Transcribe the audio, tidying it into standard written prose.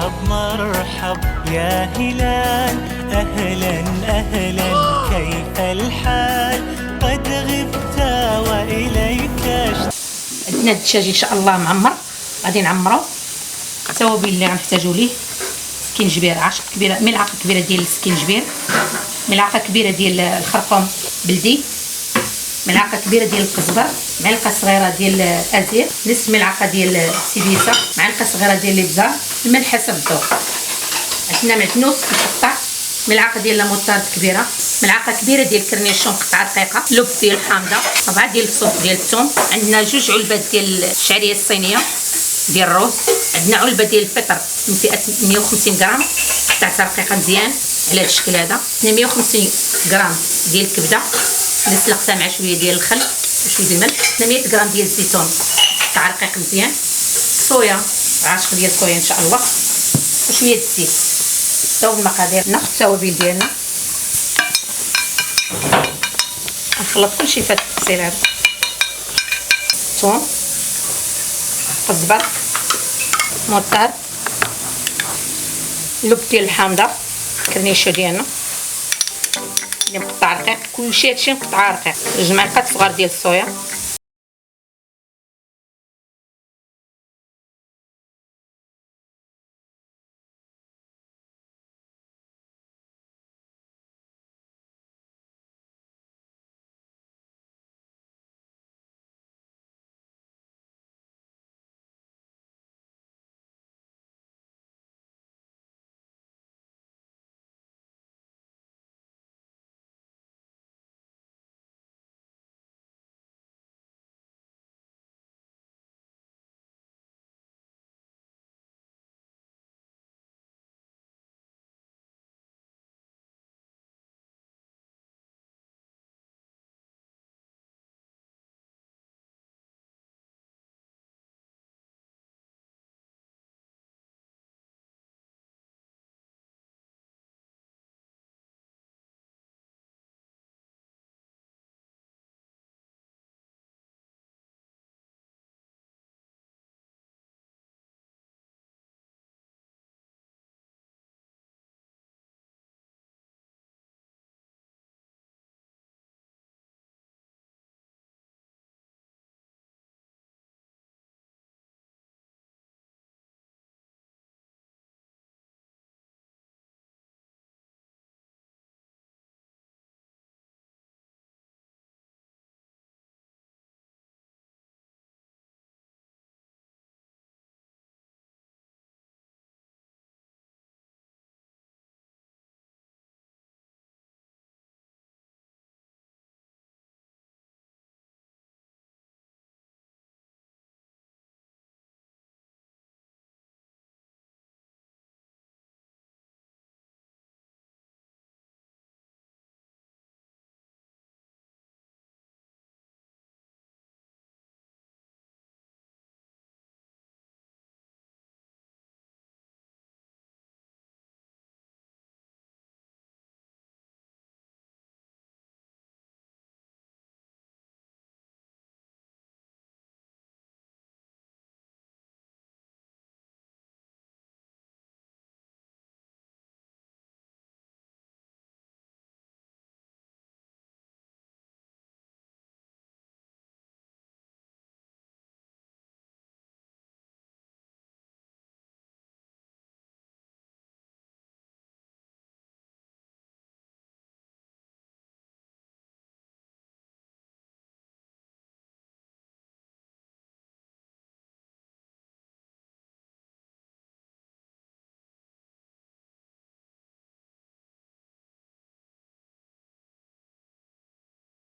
مرحب مرحب يا هلال، أهلا أهلا كيف الحال؟ قد غبت وإليك عندنا الدجاج ان شاء الله معمر، غادي نعمرو. التوابل اللي غنحتاجو ليه: سكينجبير 10 كبيره، ملعقه كبيره ديال السكينجبير، ملعقه كبيره ديال الخرقوم بلدي، ملعقه كبيره ديال الكزبر، معلقه صغيره ديال الازير، نصف ملعقه ديال السبيسه، معلقه صغيره ديال الابزار، الملح حسب الذوق. عندنا معدنوس مقطع، ملعقه ديال لاموطارد كبيره، ملعقه كبيره ديال الكرنيشون مقطع رقيقه، لب ديال الحامضه، 4 ديال الفصوص ديال الثوم، عندنا 2 علبات ديال الشعريه الصينيه ديال الروز، عندنا علبه ديال الفطر من فئه 150 غرام قطعتها رقيقه مزيان على هذا الشكل هذا، 150 غرام ديال الكبده اللي سلقتها مع شويه ديال الخل وشويه ديال الملح، 100 غرام ديال الزيتون قطع رقيق مزيان، صويا 10 ديال الصويا ان شاء الله، وشويه د الزيت. نبداو بالمقادير. ناخذ التوابل ديالنا، نخلط كلشي في هذا التفصيل هذا: الثوم، الزبر، موطار، اللب ديال الحامضه، الكرنيشه ديالنا اللي مقطع رقيق، كلشي هادشي مقطع رقيق، 2 معالق صغار ديال الصويا،